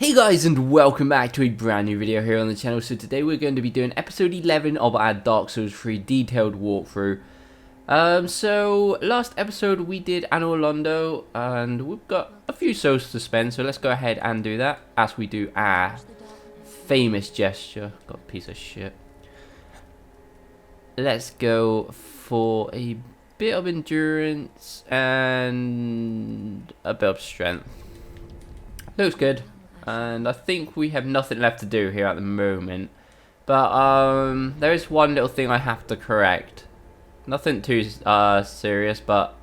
Hey guys, and welcome back to a brand new video here on the channel. So today we're going to be doing episode 11 of our Dark Souls 3 detailed walkthrough. So last episode we did Anor Londo, and we've got a few souls to spend, so let's go ahead and do that as we do our famous gesture. Got a piece of shit. Let's go for a bit of endurance and a bit of strength. Looks good. And I think we have nothing left to do here at the moment. But there is one little thing I have to correct. Nothing too serious, but...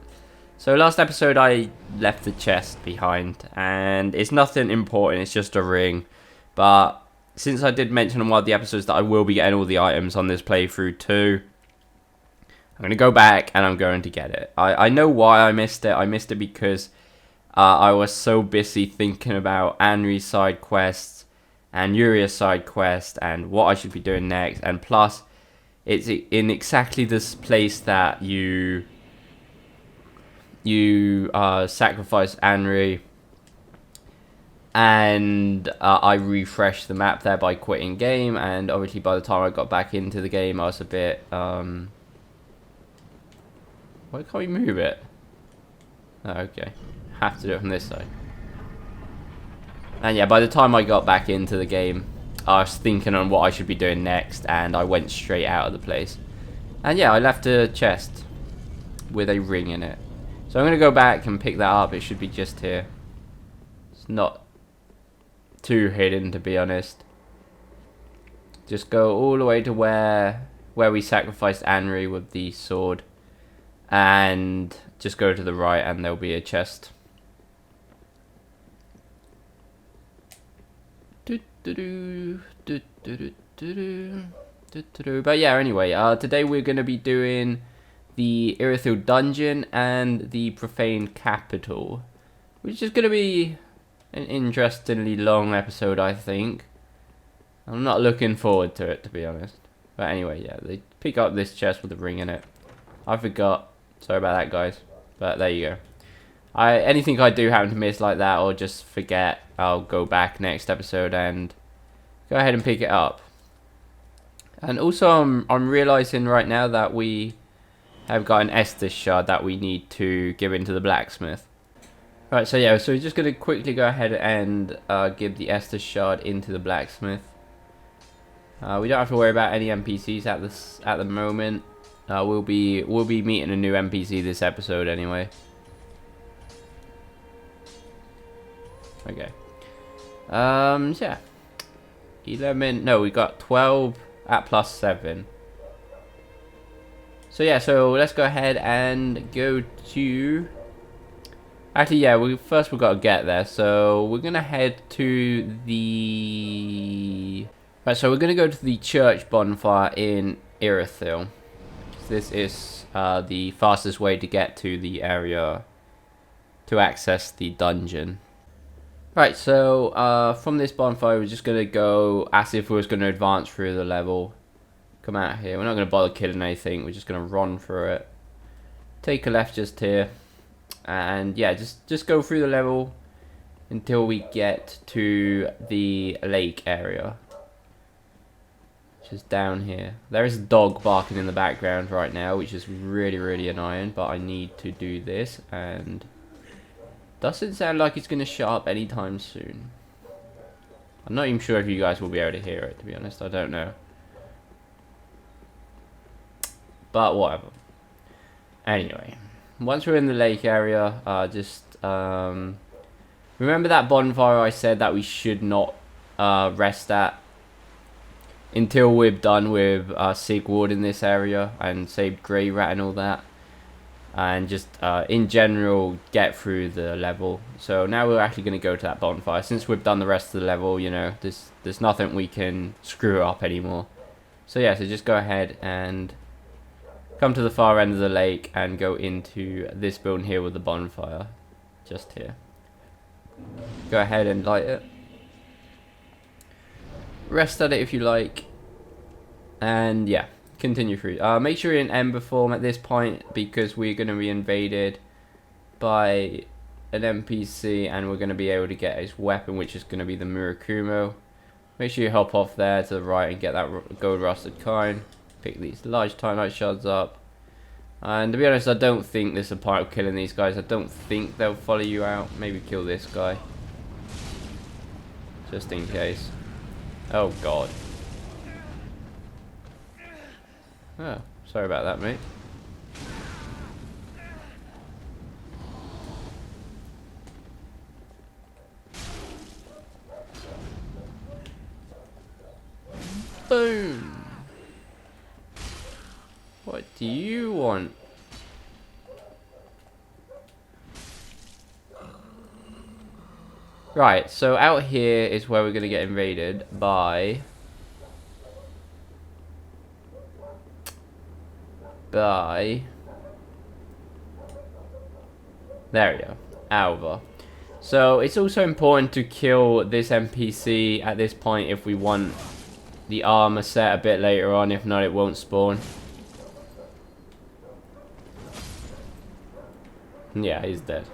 So last episode I left the chest behind. And it's nothing important, it's just a ring. But since I did mention on one of the episodes that I will be getting all the items on this playthrough too, I'm going to go back and I'm going to get it. I know why I missed it. I missed it because... I was so busy thinking about Anri's side quests and Uria's side quest and what I should be doing next. And plus, it's in exactly this place that you sacrifice Anri. And I refreshed the map there by quitting game. And obviously by the time I got back into the game, I was a bit... Why can't we move it? Oh, okay. Have to do it from this side. And yeah, by the time I got back into the game, I was thinking on what I should be doing next, and I went straight out of the place. And yeah, I left a chest with a ring in it. So I'm going to go back and pick that up. It should be just here. It's not too hidden, to be honest. Just go all the way to where we sacrificed Anri with the sword. And just go to the right and there'll be a chest. But yeah, anyway, today we're going to be doing the Irithyll Dungeon and the Profaned Capital, which is going to be an interestingly long episode, I think. I'm not looking forward to it, to be honest. But anyway, yeah, they pick up this chest with a ring in it. I forgot. Sorry about that, guys. But there you go. Anything I do happen to miss like that or just forget, I'll go back next episode and go ahead and pick it up. And also I'm realizing right now that we have got an Estus shard that we need to give into the blacksmith. Right, so yeah, so we're just going to quickly go ahead and give the Estus shard into the blacksmith. We don't have to worry about any NPCs at the moment. We'll be meeting a new NPC this episode anyway. Okay. Yeah. 11. No, we got 12 at +7. So yeah, so let's go ahead and go to... Actually, yeah, we've got to get there. So we're gonna head to the... Right, so we're gonna go to the church bonfire in Irithyll. This is the fastest way to get to the area to access the dungeon. Right, so from this bonfire, we're just going to go as if we was going to advance through the level. Come out here. We're not going to bother killing anything. We're just going to run through it. Take a left just here. And yeah, just go through the level until we get to the lake area. Which is down here. There is a dog barking in the background right now, which is really, really annoying. But I need to do this, and doesn't sound like it's going to shut up anytime soon. I'm not even sure if you guys will be able to hear it, to be honest. I don't know. But whatever. Anyway, once we're in the lake area, just remember that bonfire I said that we should not rest at until we're done with Sigward in this area and saved Grey Rat and all that. And just in general get through the level. So now we're actually going to go to that bonfire. Since we've done the rest of the level, you know, there's nothing we can screw up anymore. So yeah, so just go ahead and come to the far end of the lake and go into this building here with the bonfire. Just here. Go ahead and light it. Rest at it if you like. And yeah. Continue through. Make sure you're in Ember form at this point because we're going to be invaded by an NPC and we're going to be able to get his weapon, which is going to be the Murakumo. Make sure you hop off there to the right and get that gold rusted coin. Pick these large titanite shards up. And to be honest, I don't think there's a point of killing these guys. I don't think they'll follow you out. Maybe kill this guy. Just in case. Oh god. Oh, sorry about that, mate. Boom! What do you want? Right, so out here is where we're going to get invaded by... There we go. Alva. So it's also important to kill this NPC at this point if we want the armor set a bit later on. If not, it won't spawn. Yeah, he's dead.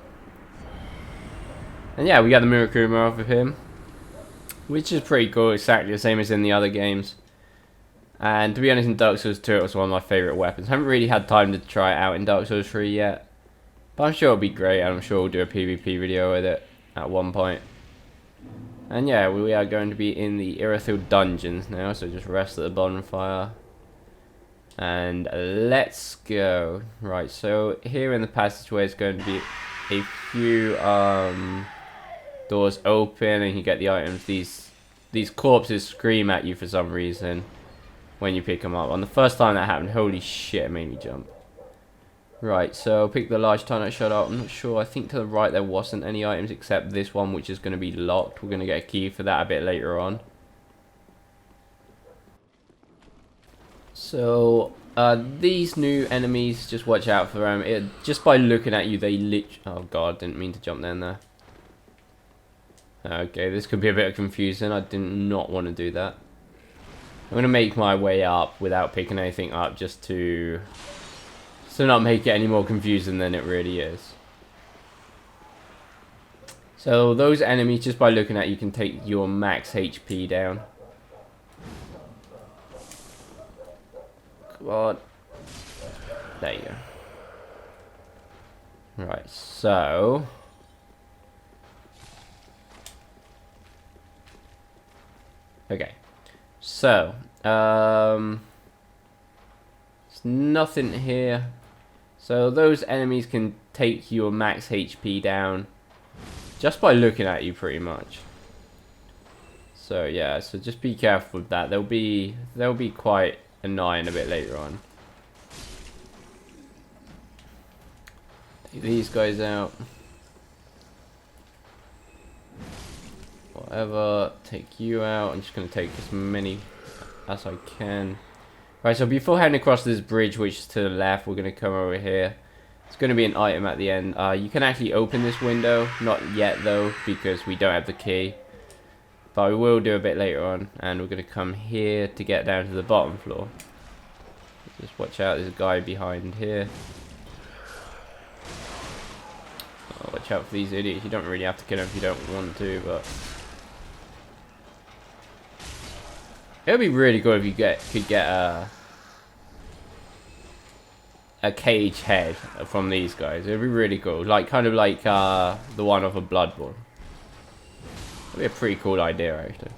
And yeah, we got the Murakumo off of him, which is pretty cool. Exactly the same as in the other games. And to be honest, in Dark Souls 2, it was one of my favourite weapons. I haven't really had time to try it out in Dark Souls 3 yet. But I'm sure it'll be great, and I'm sure we'll do a PvP video with it at one point. And yeah, we are going to be in the Irithyll Dungeons now, so just rest at the bonfire. And let's go. Right, so here in the passageway is going to be a few doors open, and you get the items. These corpses scream at you for some reason when you pick them up. On the first time that happened, holy shit, it made me jump. Right, so pick the large titanite shard up. I'm not sure. I think to the right there wasn't any items except this one, which is going to be locked. We're going to get a key for that a bit later on. So, these new enemies, just watch out for them. Just by looking at you, they literally... Oh god, didn't mean to jump down there. Okay, this could be a bit confusing. I did not want to do that. I'm going to make my way up without picking anything up just to not make it any more confusing than it really is. So those enemies, just by looking at you, can take your max HP down. Come on. There you go. Right, so... Okay. So, there's nothing here. So those enemies can take your max HP down just by looking at you, pretty much. So yeah, so just be careful with that. They'll be quite annoying a bit later on. Take these guys out. Whatever, take you out. I'm just going to take as many as I can. Right, so before heading across this bridge, which is to the left, we're going to come over here. It's going to be an item at the end. You can actually open this window. Not yet, though, because we don't have the key. But we will do a bit later on. And we're going to come here to get down to the bottom floor. Just watch out, there's a guy behind here. Oh, watch out for these idiots. You don't really have to kill them if you don't want to, but... It would be really good if you could get a cage head from these guys. It would be really cool, like kind of like the one of a Bloodborne. That'd be a pretty cool idea, actually.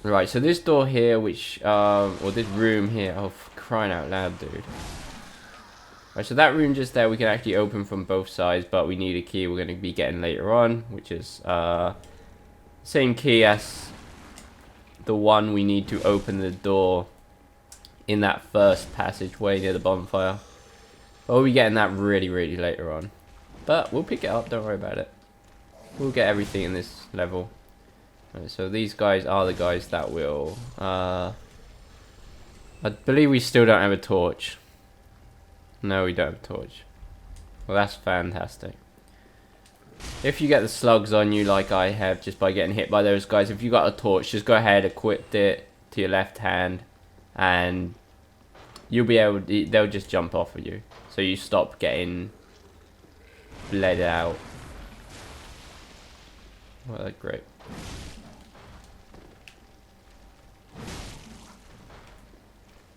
Right, so this door here, which or this room here, oh, for crying out loud, dude. Right, so that room just there, we can actually open from both sides, but we need a key we're going to be getting later on, which is same key as the one we need to open the door in that first passageway near the bonfire. But we'll be getting that really, really later on. But we'll pick it up, don't worry about it. We'll get everything in this level. Right, so these guys are the guys that will... I believe we still don't have a torch. No, we don't have a torch. Well, that's fantastic. If you get the slugs on you like I have just by getting hit by those guys, if you got a torch, just go ahead, equip it to your left hand, and you'll be able to, they'll just jump off of you. So you stop getting bled out. Well, that's great.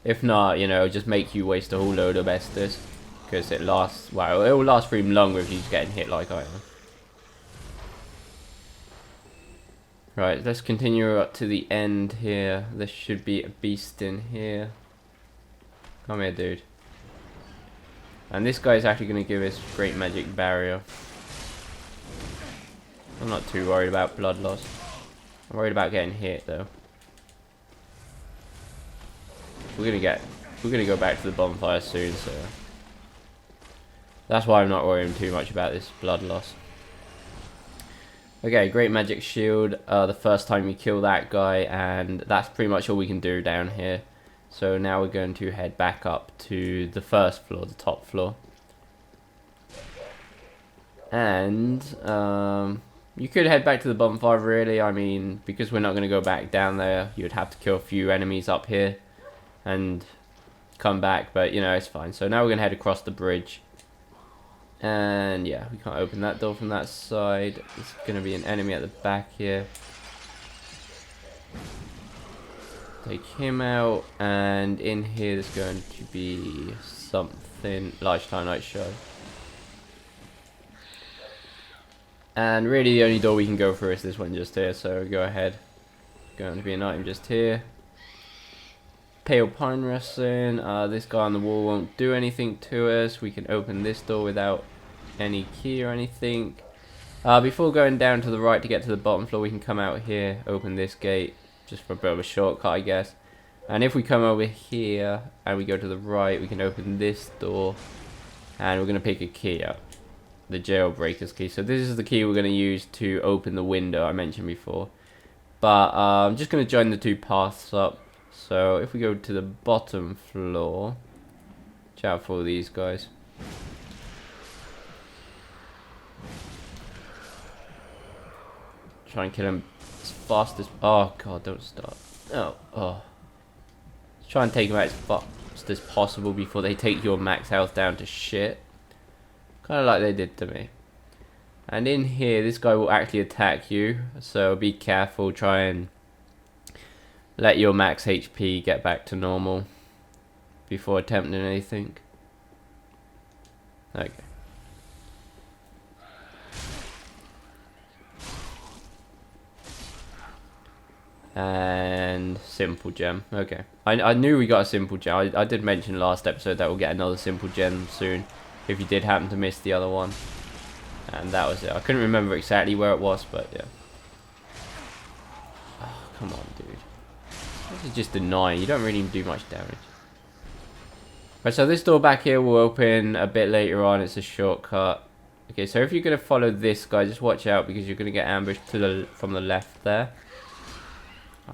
If not, you know, just make you waste a whole load of Estus. Because it lasts, well, it will last for even longer if you're just getting hit like I am. Right, let's continue up to the end here. There should be a beast in here. Come here, dude. And this guy is actually going to give us great magic barrier. I'm not too worried about blood loss. I'm worried about getting hit though. We're gonna go back to the bonfire soon, so that's why I'm not worrying too much about this blood loss. Okay, great magic shield. The first time you kill that guy, and that's pretty much all we can do down here. So now we're going to head back up to the first floor, the top floor. And you could head back to the bonfire, really. I mean, because we're not going to go back down there, you would have to kill a few enemies up here and come back, but you know, it's fine. So now we're going to head across the bridge. And yeah, we can't open that door from that side. There's going to be an enemy at the back here. Take him out, and in here there's going to be something. Large Titanite shard. And really the only door we can go through is this one just here, so go ahead. Going to be an item just here. Pale Pine Resin. This guy on the wall won't do anything to us. We can open this door without any key or anything. Before going down to the right to get to the bottom floor, we can come out here, open this gate, just for a bit of a shortcut, I guess. And if we come over here and we go to the right, we can open this door, and we're going to pick a key up. The jailbreaker's key. So this is the key we're going to use to open the window I mentioned before. But I'm just going to join the two paths up. So if we go to the bottom floor, watch out for these guys. Try and kill them as fast as... Oh god, don't start. Oh. Try and take them out as fast as possible before they take your max health down to shit. Kind of like they did to me. And in here, this guy will actually attack you, so be careful. Try and let your max HP get back to normal before attempting anything. Okay. And simple gem. Okay. I knew we got a simple gem. I did mention last episode that we'll get another simple gem soon, if you did happen to miss the other one. And that was it. I couldn't remember exactly where it was, but yeah. Oh, come on, dude. This is just annoying. You don't really do much damage. Right, so this door back here will open a bit later on. It's a shortcut. Okay, so if you're going to follow this guy, just watch out because you're going to get ambushed from the left there.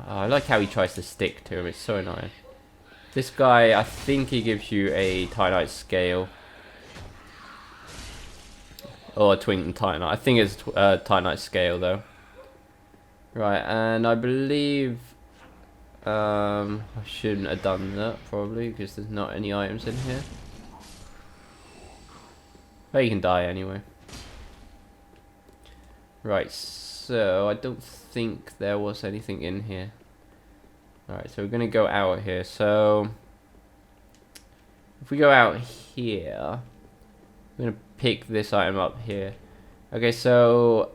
I like how he tries to stick to him. It's so annoying. This guy, I think he gives you a Titanite scale. Or a Twinkling Titanite. I think it's a Titanite scale though. Right, and I believe I shouldn't have done that probably because there's not any items in here. But you can die anyway. Right, so I don't think there was anything in here. Alright, so we're gonna go out here. So if we go out here, we're gonna pick this item up here. Okay, so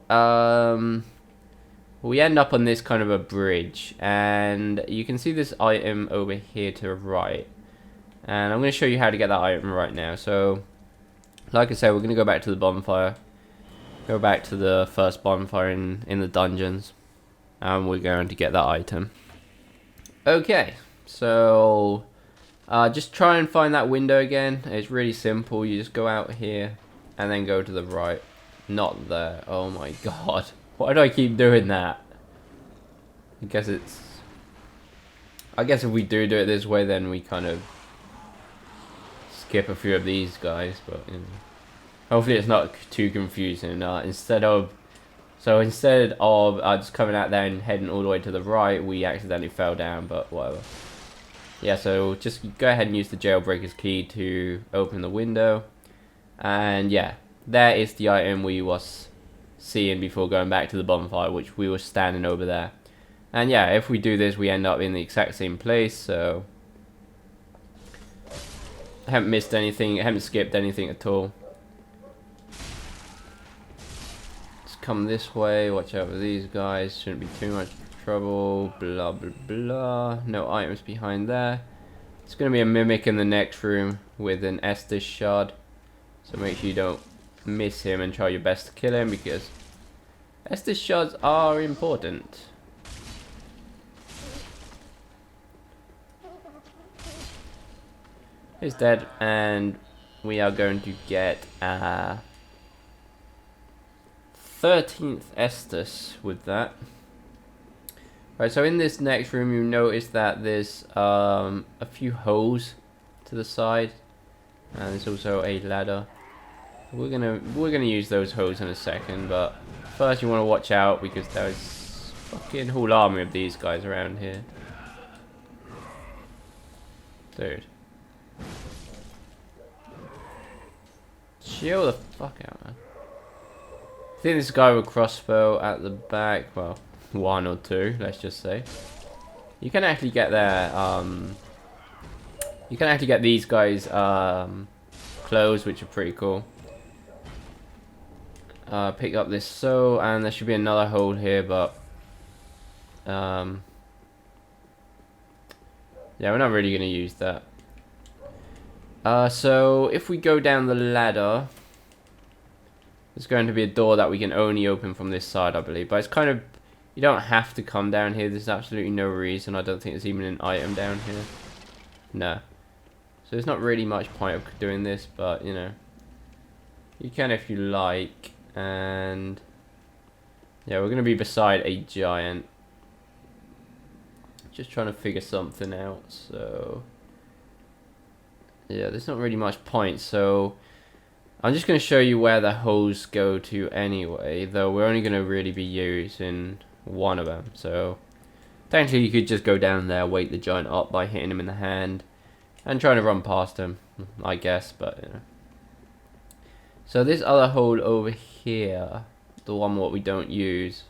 we end up on this kind of a bridge, and you can see this item over here to the right. And I'm going to show you how to get that item right now. So, like I said, we're going to go back to the bonfire. Go back to the first bonfire in the dungeons. And we're going to get that item. Okay, so just try and find that window again. It's really simple. You just go out here and then go to the right. Not there. Oh my god. Why do I keep doing that? I guess if we do it this way, then we kind of skip a few of these guys, but you know, hopefully it's not too confusing. Instead of just coming out there and heading all the way to the right, we accidentally fell down, but whatever. Yeah, so just go ahead and use the jailbreaker's key to open the window. And yeah, there is the item we was seeing before going back to the bonfire, which we were standing over there. And yeah, if we do this, we end up in the exact same place, so I haven't missed anything, I haven't skipped anything at all. Let's come this way, watch out for these guys, shouldn't be too much trouble, blah blah blah. No items behind there. It's going to be a mimic in the next room with an Estus shard, so make sure you don't miss him and try your best to kill him, because Estus shards are important. He's dead, and we are going to get 13th Estus with that. Right, so in this next room, you notice that there's a few holes to the side, and there's also a ladder. We're gonna use those holes in a second, but first you want to watch out because there's fucking whole army of these guys around here, dude. Chill the fuck out, man. I think this guy with a crossbow at the back, well, one or two, let's just say. You can actually get their, you can actually get these guys, clothes, which are pretty cool. Pick up this soul, and there should be another hole here, but, yeah, we're not really going to use that. So if we go down the ladder, there's going to be a door that we can only open from this side, I believe. But it's kind of, you don't have to come down here. There's absolutely no reason. I don't think there's even an item down here. No. So there's not really much point of doing this, but you know, you can if you like. And yeah, we're going to be beside a giant. Just trying to figure something out. So yeah, there's not really much point, so I'm just going to show you where the holes go to anyway, though we're only going to really be using one of them. So technically you could just go down there, wake the giant up by hitting him in the hand and trying to run past him, I guess, but you know. So this other hole over here, the one what we don't use,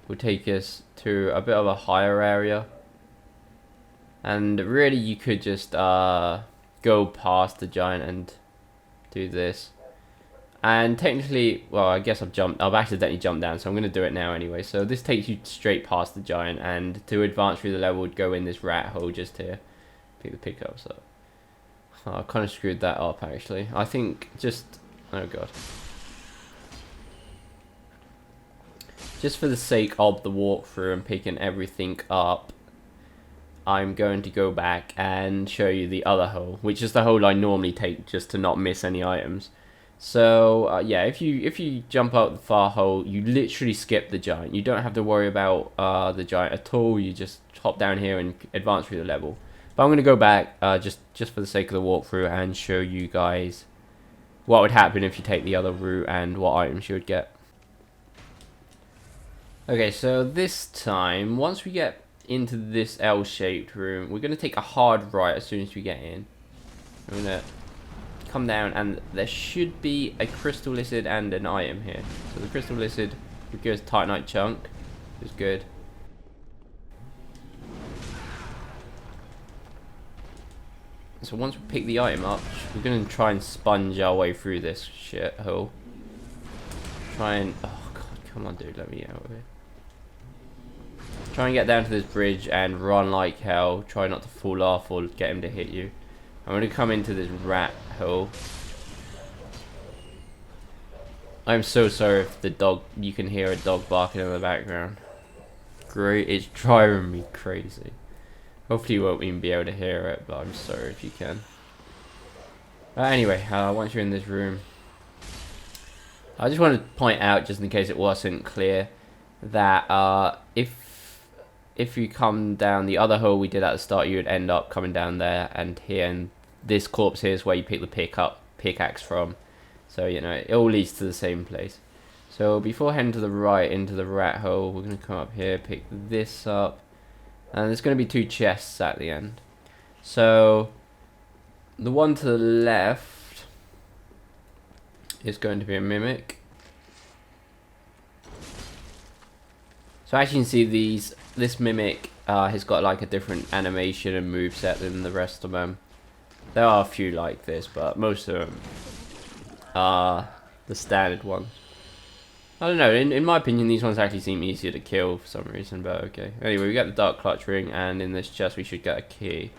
will take us to a bit of a higher area, and really you could just go past the giant and do this. And technically, well, I guess I've accidentally jumped down, so I'm going to do it now anyway. So this takes you straight past the giant, and to advance through the level would go in this rat hole just here. Pick the pickups up. Oh, I kind of screwed that up actually. I think just, oh god. Just for the sake of the walkthrough and picking everything up, I'm going to go back and show you the other hole, which is the hole I normally take just to not miss any items. So yeah, if you jump out the far hole, you literally skip the giant. You don't have to worry about the giant at all. You just hop down here and advance through the level. But I'm going to go back just for the sake of the walkthrough and show you guys what would happen if you take the other route and what items you would get. Okay, so this time, once we get into this L-shaped room, we're going to take a hard right as soon as we get in. We're going to come down, and there should be a crystal lizard and an item here. So the crystal lizard would give us Titanite chunk, which is good. So once we pick the item up, we're going to try and sponge our way through this shit hole. Try and, oh god, come on dude, let me get out of here. Try and get down to this bridge and run like hell. Try not to fall off or get him to hit you. I'm going to come into this rat hole. I'm so sorry if the dog, you can hear a dog barking in the background. Great, it's driving me crazy. Hopefully you won't even be able to hear it, but I'm sorry if you can. Anyway, once you're in this room, I just want to point out, just in case it wasn't clear, that if you come down the other hole we did at the start, you would end up coming down there and here, and this corpse here is where you pick the pickaxe from. So you know, it all leads to the same place. So before heading to the right into the rat hole, we're going to come up here, pick this up, and there's going to be two chests at the end. So the one to the left is going to be a mimic. So as you can see, this mimic has got like a different animation and moveset than the rest of them. There are a few like this, but most of them are the standard ones. I don't know, in my opinion these ones actually seem easier to kill for some reason, but okay. Anyway, we got the Dark Clutch Ring, and in this chest we should get a key.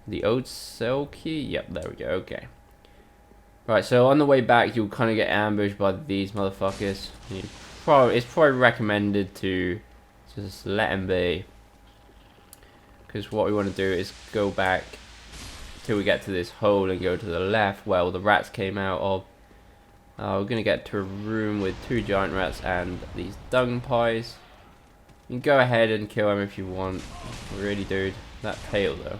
The Old Cell Key? Yep, there we go, okay. Right, so on the way back you'll kind of get ambushed by these motherfuckers. It's probably recommended to just let them be. Because what we want to do is go back till we get to this hole and go to the left where all the rats came out of. We're going to get to a room with 2 giant rats and these dung pies. You can go ahead and kill them if you want. Really, dude. That tail, though.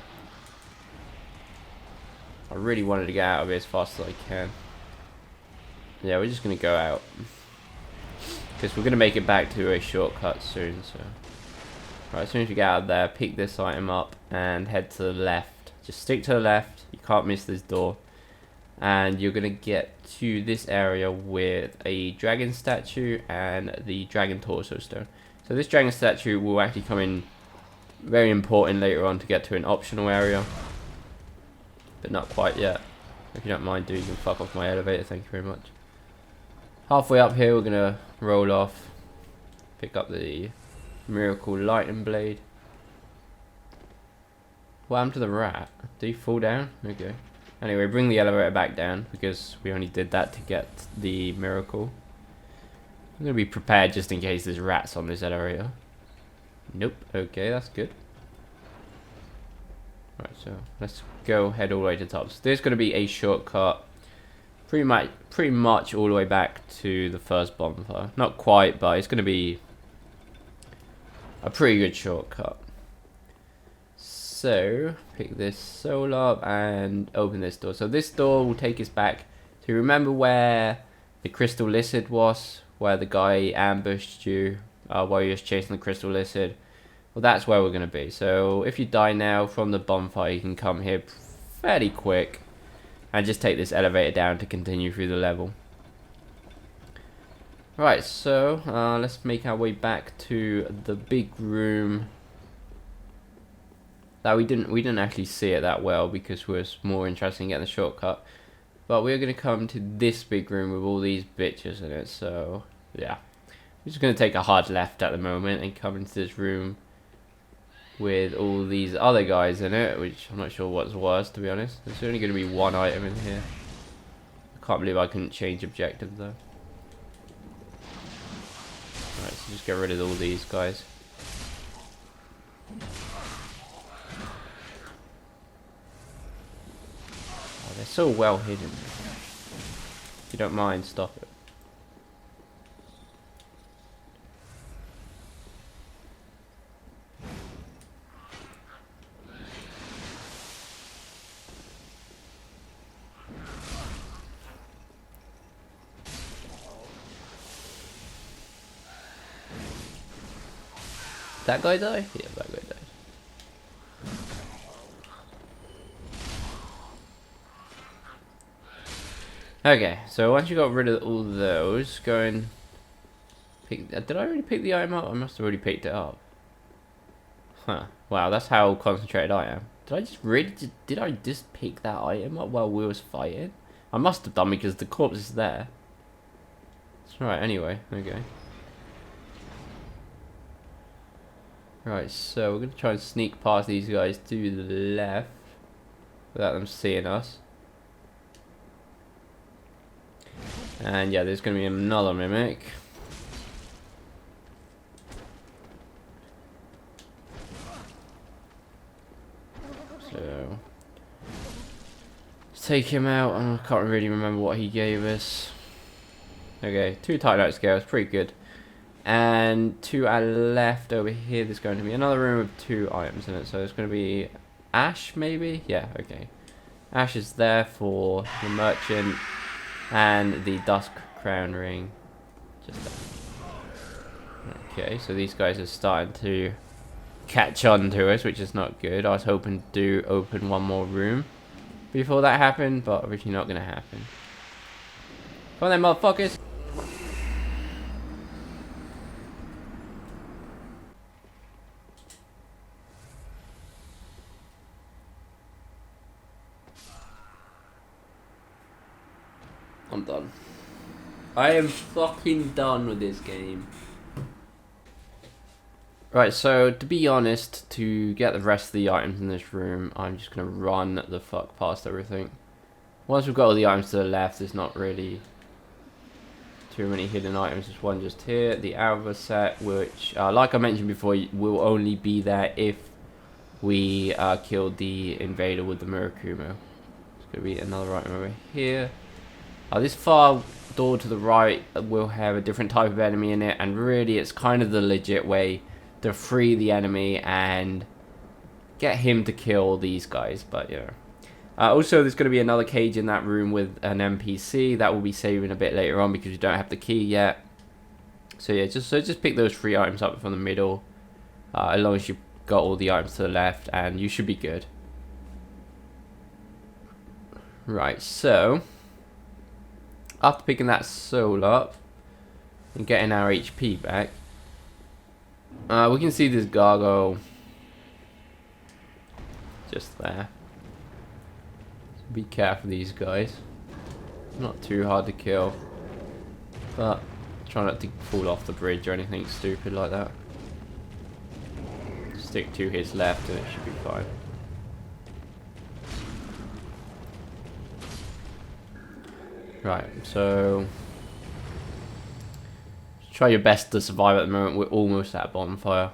I really wanted to get out of here as fast as I can. Yeah, we're just going to go out. Because we're going to make it back to a shortcut soon. So, right, as soon as we get out of there, pick this item up and head to the left. Just stick to the left. You can't miss this door. And you're going to get to this area with a dragon statue and the dragon torso stone. So this dragon statue will actually come in very important later on to get to an optional area. But not quite yet. If you don't mind, dude, you can fuck off my elevator, thank you very much. Halfway up here, we're going to roll off. Pick up the Miracle Lightning Blade. What happened to the rat? Did he fall down? Okay. Anyway, bring the elevator back down because we only did that to get the miracle. I'm going to be prepared just in case there's rats on this elevator. Nope. Okay, that's good. Right, so let's go head all the way to the top. So there's going to be a shortcut pretty much all the way back to the first bonfire. Not quite, but it's going to be a pretty good shortcut. So, pick this soul up and open this door. So this door will take us back to, remember where the crystal lizard was? Where the guy ambushed you while you was chasing the crystal lizard? Well, that's where we're going to be. So if you die now from the bonfire, you can come here fairly quick and just take this elevator down to continue through the level. Right, so let's make our way back to the big room. That we didn't actually see it that well because we were more interested in getting the shortcut. But we're going to come to this big room with all these bitches in it. So, yeah. We're just going to take a hard left at the moment and come into this room with all these other guys in it, which I'm not sure what's worse, to be honest. There's only going to be one item in here. I can't believe I couldn't change objective, though. Alright, so just get rid of all these guys. They're so well hidden. If you don't mind, stop it. That guy die? Yeah, that guy died. Okay, so once you got rid of all those, go and pick. Did I already pick the item up? I must have already picked it up. Huh. Wow, that's how concentrated I am. Did I just pick that item up while we was fighting? I must have done because the corpse is there. That's right. Anyway, okay. Right, so we're gonna try and sneak past these guys to the left without them seeing us. And yeah, there's going to be another mimic. So, let's take him out. I can't really remember what he gave us. Okay, 2 Titanite scales, pretty good. And to our left over here, there's going to be another room with 2 items in it. So it's going to be Ash, maybe? Yeah, okay. Ash is there for the merchant. And the Dusk Crown Ring. Just there. Okay, so these guys are starting to catch on to us, which is not good. I was hoping to open one more room before that happened, but obviously not going to happen. Come on then, motherfuckers. I'm done. I am fucking done with this game. Right, so to be honest, to get the rest of the items in this room, I'm just gonna run the fuck past everything. Once we've got all the items to the left, there's not really too many hidden items. There's one just here, the Alva set, which, like I mentioned before, will only be there if we killed the invader with the Murakumo. There's gonna be another item over here. This far door to the right will have a different type of enemy in it, and really it's kind of the legit way to free the enemy and get him to kill these guys, but yeah. Also, there's going to be another cage in that room with an NPC that will be saving a bit later on because you don't have the key yet. So yeah, just pick those 3 items up from the middle, as long as you've got all the items to the left, and you should be good. Right, so after picking that soul up and getting our HP back, we can see this gargoyle just there. So be careful of these guys. Not too hard to kill, but try not to fall off the bridge or anything stupid like that. Stick to his left and it should be fine. Right, so try your best to survive at the moment. We're almost at bonfire.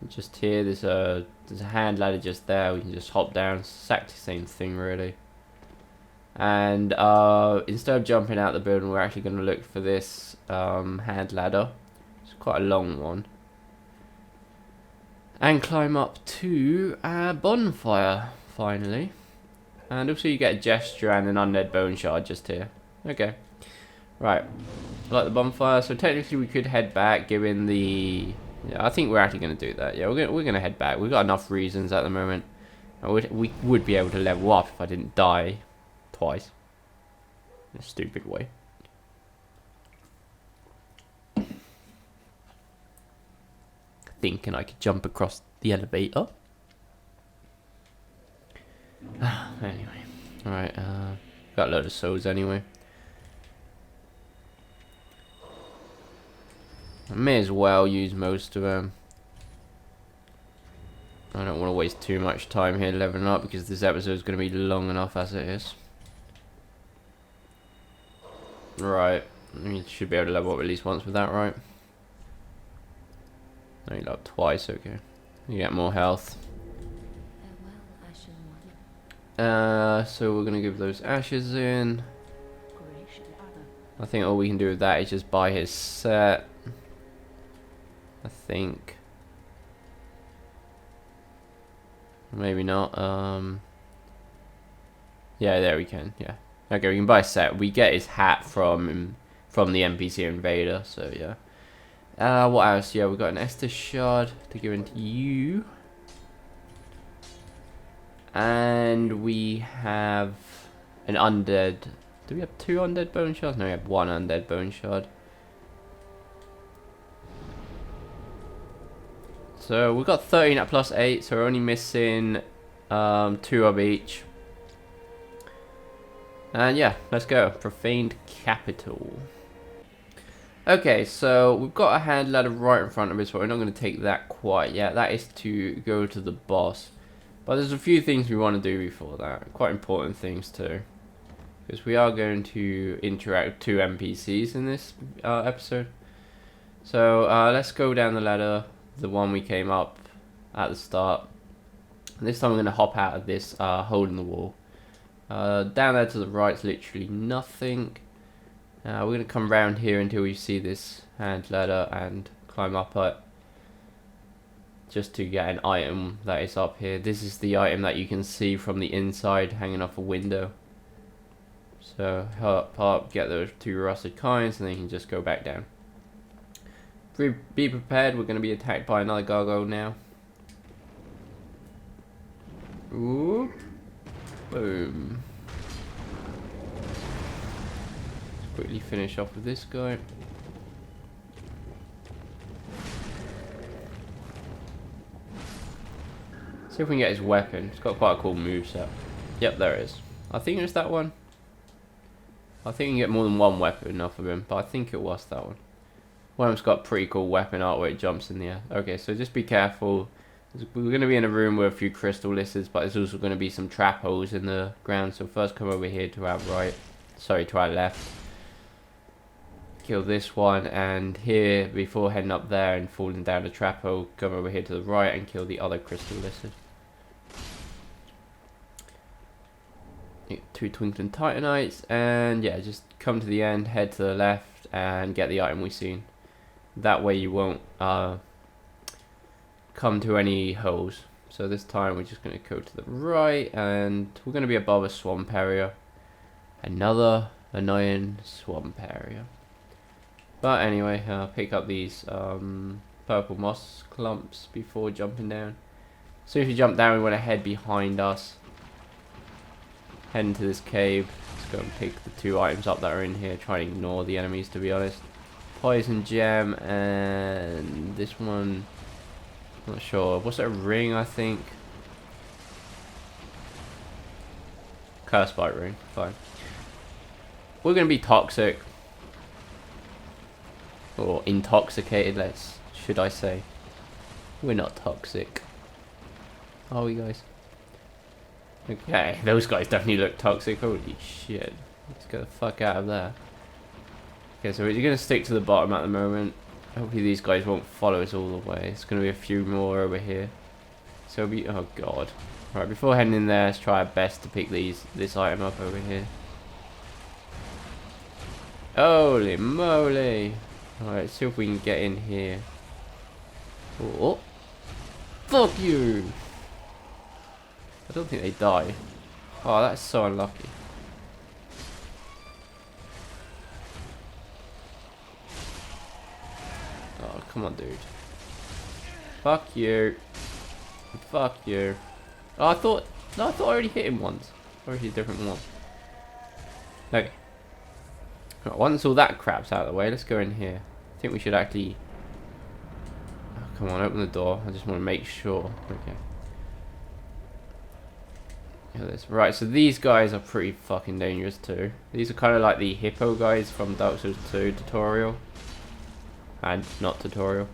Just here, there's a hand ladder just there. We can just hop down. It's exactly the same thing, really. And instead of jumping out the building, we're actually going to look for this hand ladder. It's quite a long one. And climb up to our bonfire, finally. And also you get a gesture and an undead bone shard just here. Okay. Right. Like the bonfire. So technically we could head back, given the... Yeah, I think we're actually going to do that. Yeah, we're gonna head back. We've got enough reasons at the moment. We would be able to level up if I didn't die twice. In a stupid way. Thinking I could jump across the elevator. Anyway. Alright, got a load of souls anyway. I may as well use most of them. I don't want to waste too much time here leveling up because this episode is going to be long enough as it is. Right, you should be able to level up at least once with that, right? No, you level up twice, okay. You get more health. So we're going to give those ashes in. I think all we can do with that is just buy his set. I think. Maybe not. Yeah, there we can. Yeah. Okay, we can buy a set. We get his hat from the NPC invader. So yeah. What else? Yeah, we got an Estus shard to give into you. And we have an undead. Do we have 2 undead bone shards? No, we have 1 undead bone shard. So we've got 13 at +8, so we're only missing 2 of each. And yeah, let's go. Profaned Capital. Okay, so we've got a hand ladder right in front of us, but we're not going to take that quite yet. That is to go to the boss. But there's a few things we want to do before that. Quite important things too. Because we are going to interact with 2 NPCs in this episode. So let's go down the ladder. The one we came up at the start. And this time I'm going to hop out of this hole in the wall. Down there to the right is literally nothing. We're going to come round here until we see this hand ladder and climb up it. Just to get an item that is up here. This is the item that you can see from the inside hanging off a window. So hop up, get those 2 rusted coins, and then you can just go back down. Be prepared, we're going to be attacked by another gargoyle now. Ooh. Boom. quickly finish off with this guy. See if we can get his weapon. It's got quite a cool moveset. Yep, there it is. I think it was that one. I think you can get more than one weapon off of him, but I think it was that one. One of them's got pretty cool weapon art where it jumps in the air. Okay, so just be careful. We're going to be in a room with a few crystal lizards, but there's also going to be some trap holes in the ground. So first come over here to our right. Sorry, to our left. Kill this one, and here, before heading up there and falling down the trap hole, come over here to the right and kill the other crystal lizard. Two twinkling titanites, and yeah, just come to the end, head to the left, and get the item we've seen. That way you won't come to any holes. So this time we're just going to go to the right, and we're going to be above a swamp area. Another annoying swamp area. But anyway, pick up these purple moss clumps before jumping down. So if you jump down, we want to head behind us. Head into this cave. Let's go and pick the two items up that are in here. Try and ignore the enemies, to be honest. Poison gem and this one. Not sure. What's that, a ring, I think? Curse bite ring. Fine. We're going to be toxic. Or intoxicated, should I say. We're not toxic. Are we, guys? Okay, those guys definitely look toxic. Holy shit. Let's get the fuck out of there. Okay, so we're going to stick to the bottom at the moment. Hopefully these guys won't follow us all the way. It's going to be a few more over here. So it'll be... oh god. Right, before heading in there, let's try our best to pick this item up over here. Holy moly. Alright, let's see if we can get in here. Oh. Fuck you! I don't think they die. Oh, that's so unlucky. Oh, come on, dude. Fuck you. Fuck you. Oh, I thought I already hit him once. Or is he a different one? Okay. Right, once all that crap's out of the way, let's go in here. I think we should actually... oh, come on, open the door. I just want to make sure. Okay. Right, so these guys are pretty fucking dangerous too. These are kind of like the hippo guys from Dark Souls 2 tutorial. And not tutorial.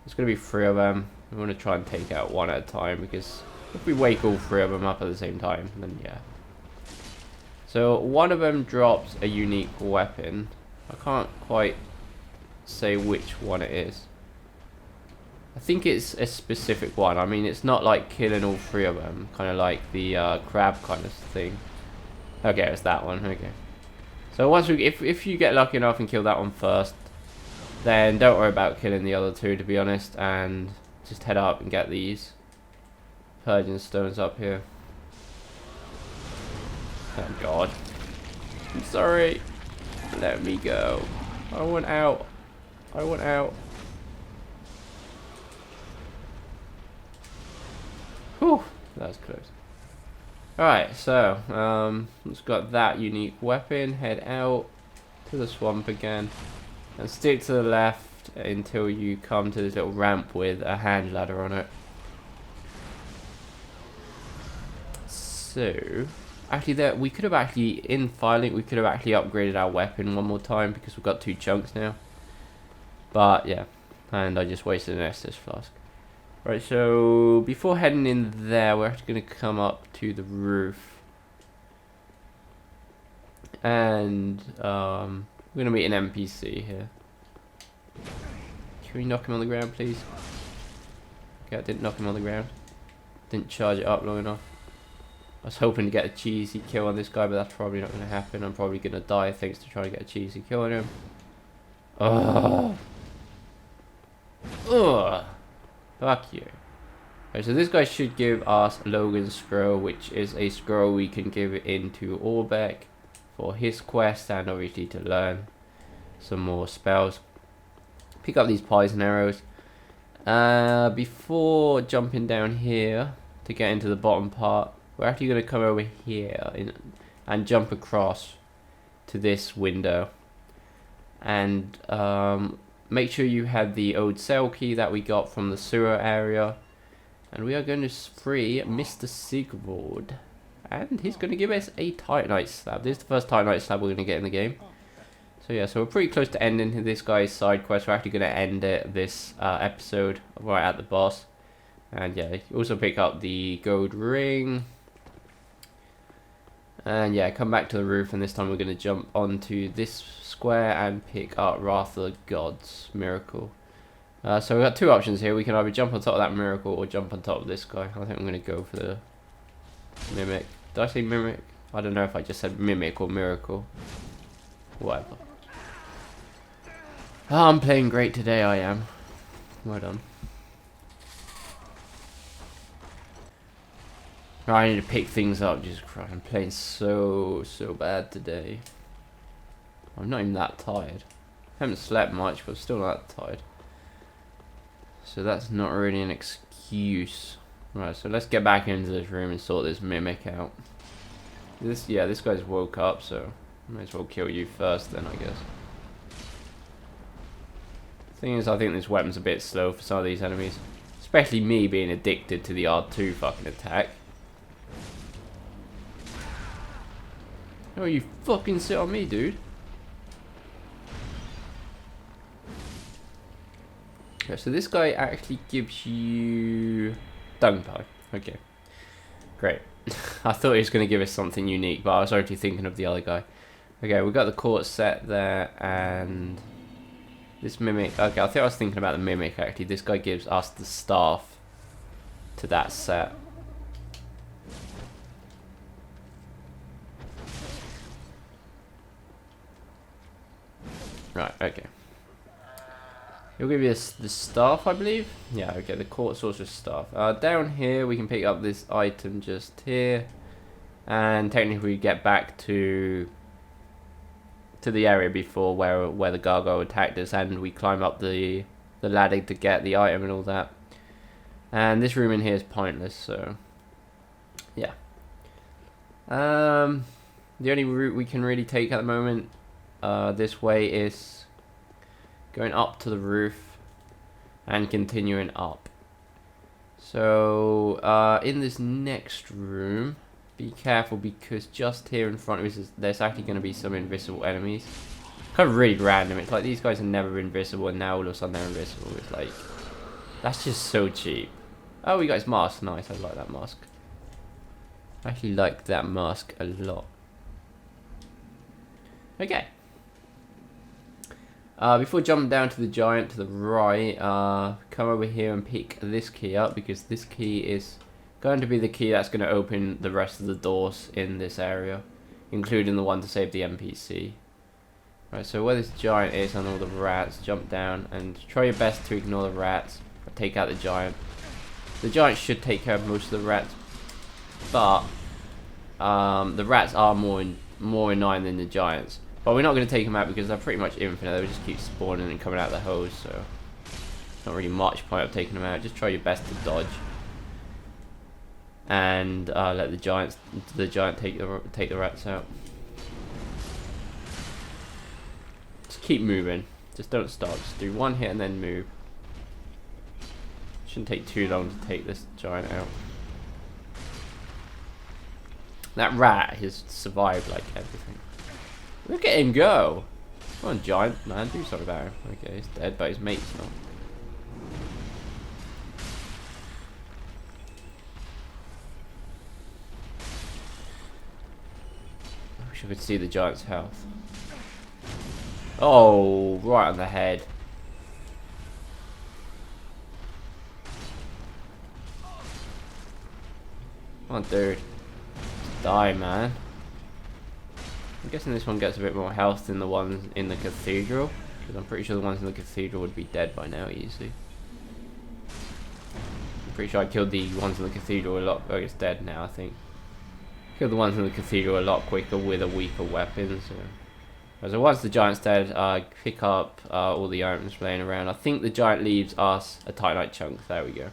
There's going to be 3 of them. We want to try and take out one at a time, because if we wake all 3 of them up at the same time, then yeah. So one of them drops a unique weapon. I can't quite say which one it is. I think it's a specific one. I mean, it's not like killing all 3 of them, kind of like the crab kind of thing. Okay, it's that one. Okay. So once we, if you get lucky enough and kill that one first, then don't worry about killing the other 2, to be honest, and just head up and get these purging stones up here. Oh god. I'm sorry. Let me go. I want out. I want out. Whew, that was close. Alright, so, let's got that unique weapon. Head out to the swamp again. And stick to the left until you come to this little ramp with a hand ladder on it. So, actually we could have actually, in Firelink, we could have actually upgraded our weapon one more time because we've got 2 chunks now. But, yeah. And I just wasted an Estus flask. Right, so before heading in there, we're actually going to come up to the roof. And we're going to meet an NPC here. Can we knock him on the ground, please? Okay, I didn't knock him on the ground. Didn't charge it up long enough. I was hoping to get a cheesy kill on this guy, but that's probably not going to happen. I'm probably going to die thanks to trying to get a cheesy kill on him. Ugh. Ugh. Fuck you. Right, so this guy should give us Logan's Scroll, which is a scroll we can give into Orbeck for his quest, and obviously to learn some more spells. Pick up these poison arrows. Before jumping down here to get into the bottom part, we're actually going to come over here and jump across to this window. And make sure you have the old cell key that we got from the sewer area. And we are going to free Mr. Sigvard. And he's going to give us a Titanite slab. This is the first Titanite slab we're going to get in the game. So yeah, so we're pretty close to ending this guy's side quest. We're actually going to end it this episode right at the boss. And yeah, you also pick up the gold ring. And yeah, come back to the roof, and this time we're going to jump onto this square and pick up Wrath of the Gods Miracle. So we've got two options here. We can either jump on top of that miracle or jump on top of this guy. I think I'm going to go for the Mimic. Did I say Mimic? I don't know if I just said Mimic or Miracle. Whatever. Oh, I'm playing great today, I am. Well done. I need to pick things up, Jesus Christ. I'm playing so bad today. I'm not even that tired. I haven't slept much, but still not that tired. So that's not really an excuse. Right, so let's get back into this room and sort this Mimic out. This guy's woke up, so I might as well kill you first then, I guess. Thing is, I think this weapon's a bit slow for some of these enemies. Especially me being addicted to the R2 fucking attack. Oh, you fucking sit on me, dude. Okay, so this guy actually gives you dung pie. Okay, great. I thought he was going to give us something unique, but I was already thinking of the other guy. Okay, we got the quartz set there, and this Mimic. Okay, I think I was thinking about the Mimic actually. This guy gives us the staff to that set. Right, okay. He'll give you the staff, I believe. Yeah, okay, the quartz sorcerer's staff. Down here, we can pick up this item just here. And technically we get back to the area before where the gargoyle attacked us. And we climb up the ladder to get the item and all that. And this room in here is pointless, so... yeah. The only route we can really take at the moment... this way is going up to the roof and continuing up. So in this next room, be careful because just here in front of us there's actually going to be some invisible enemies. Kind of really random. It's like these guys have never been invisible and now all of a sudden they're invisible. It's like, that's just so cheap. Oh, we got his mask. Nice, I like that mask. I actually like that mask a lot. Okay. Before jumping down to the giant to the right, come over here and pick this key up because this key is going to be the key that's going to open the rest of the doors in this area, including the one to save the NPC. Right, so where this giant is and all the rats, jump down and try your best to ignore the rats, take out the giant. The giant should take care of most of the rats, but the rats are more annoying than the giants. But we're not going to take them out because they're pretty much infinite. They will just keep spawning and coming out of the hose, so not really much point of taking them out. Just try your best to dodge and let the giant take the rats out. Just keep moving. Just don't stop. Just do one hit and then move. Shouldn't take too long to take this giant out. That rat has survived like everything. Look at him go! Come on, giant man, do something about him. Okay, he's dead, but his mate's not. I wish I could see the giant's health. Oh, right on the head. Come on, dude. Just die, man. I'm guessing this one gets a bit more health than the ones in the cathedral, because I'm pretty sure the ones in the cathedral would be dead by now easily. I'm pretty sure I killed the ones in the cathedral a lot. Oh, it's dead now, I think. Killed the ones in the cathedral a lot quicker with a weaker weapon. So once the giant's dead, pick up all the items laying around. I think the giant leaves us a titanite chunk. There we go.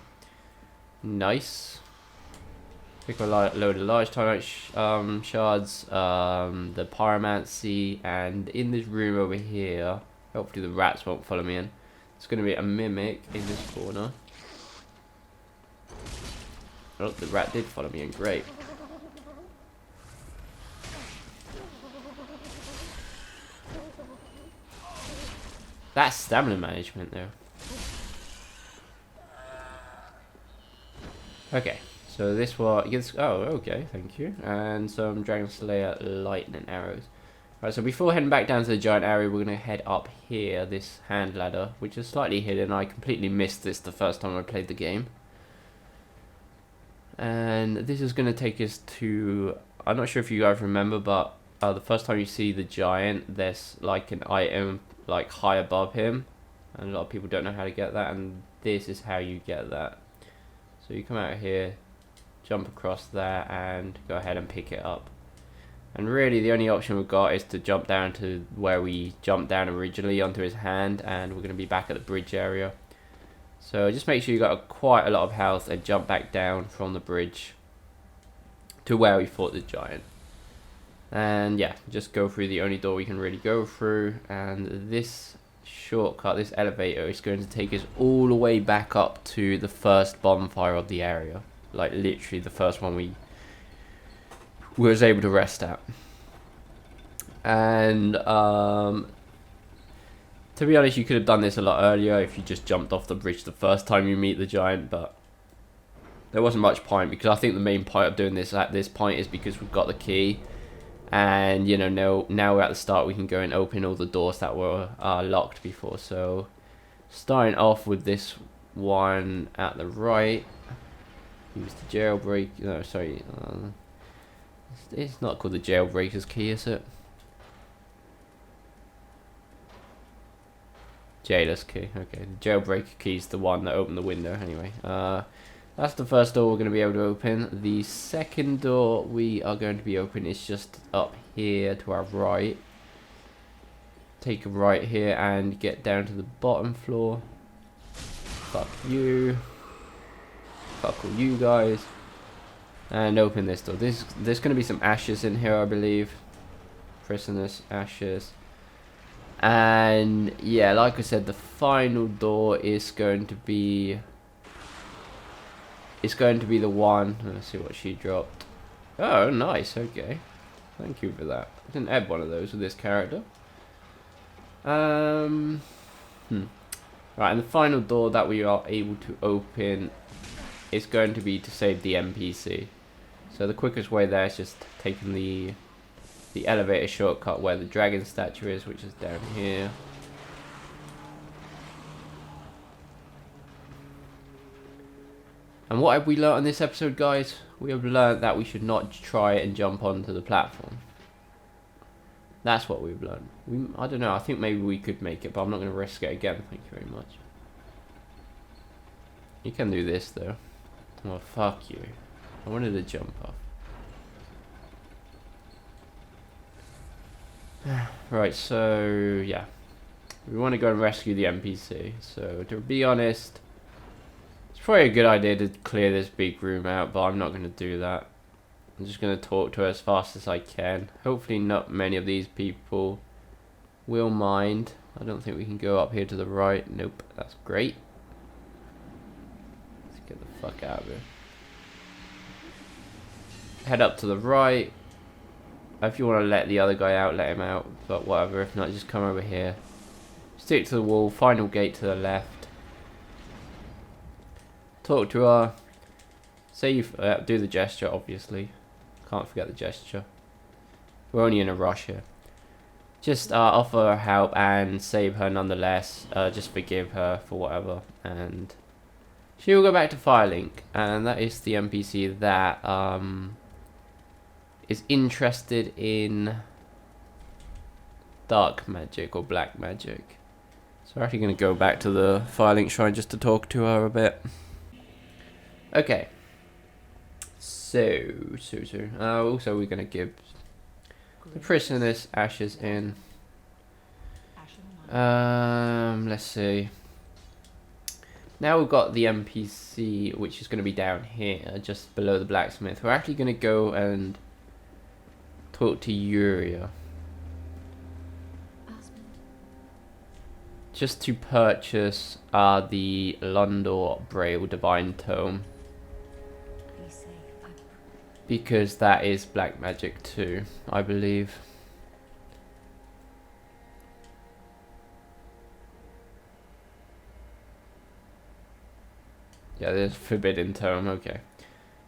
Nice. Pick a load of large Titanite shards, the pyromancy, and in this room over here, hopefully the rats won't follow me in. It's going to be a mimic in this corner. Oh, the rat did follow me in, great. That's stamina management though. Okay. So this one gets, oh, okay, thank you. And some Dragon Slayer lightning arrows. Right, so before heading back down to the giant area, we're going to head up here, this hand ladder, which is slightly hidden. I completely missed this the first time I played the game. And this is going to take us to, I'm not sure if you guys remember, but the first time you see the giant, there's like an item like high above him. And a lot of people don't know how to get that, and this is how you get that. So you come out here, jump across there and go ahead and pick it up. And really the only option we've got is to jump down to where we jumped down originally onto his hand, and we're going to be back at the bridge area. So just make sure you got quite a lot of health and jump back down from the bridge to where we fought the giant. And yeah, just go through the only door we can really go through, and this shortcut, this elevator, is going to take us all the way back up to the first bonfire of the area. Like literally the first one we was able to rest at. And to be honest, you could have done this a lot earlier if you just jumped off the bridge the first time you meet the giant, but there wasn't much point, because I think the main point of doing this at this point is because we've got the key, and you know, now we're at the start, we can go and open all the doors that were locked before. So starting off with this one at the right, use the jailbreak. No, sorry. It's not called the jailbreaker's key, is it? Jailer's key. Okay, the jailbreaker key is the one that opened the window. Anyway, that's the first door we're going to be able to open. The second door we are going to be open is just up here to our right. Take a right here and get down to the bottom floor. Fuck you. Fuck all you guys. And open this door. There's going to be some ashes in here, I believe. Prisoners, ashes. And yeah, like I said, the final door is going to be... It's going to be the one... Let's see what she dropped. Oh, nice. Okay. Thank you for that. I didn't have one of those with this character. Right, and the final door that we are able to open is going to be to save the NPC. So the quickest way there is just taking the elevator shortcut where the dragon statue is, which is down here. And what have we learnt on this episode, guys? We have learnt that we should not try and jump onto the platform. That's what we've learned. I don't know, I think maybe we could make it, but I'm not going to risk it again. Thank you very much. You can do this though. Oh, fuck you. I wanted to jump off. Right, so yeah. We want to go and rescue the NPC. So to be honest, it's probably a good idea to clear this big room out, but I'm not going to do that. I'm just going to talk to her as fast as I can. Hopefully not many of these people will mind. I don't think we can go up here to the right. Nope, that's great. Let's get the fuck out of here. Head up to the right. If you want to let the other guy out, let him out. But whatever, if not, just come over here. Stick to the wall, final gate to the left. Talk to her. Say you do the gesture, obviously. Can't forget the gesture. We're only in a rush here. Just offer her help and save her nonetheless. Just forgive her for whatever. And she will go back to Firelink. And that is the NPC that is interested in dark magic or black magic. So we're actually going to go back to the Firelink Shrine just to talk to her a bit. Okay. So also we're going to give the prisoners ashes in. Let's see. now we've got the NPC, which is going to be down here, just below the blacksmith. We're actually going to go and talk to Yuria. Just to purchase the Londo Braille Divine Tome. Because that is black magic too, I believe. Yeah, there's Forbidden Tome, okay.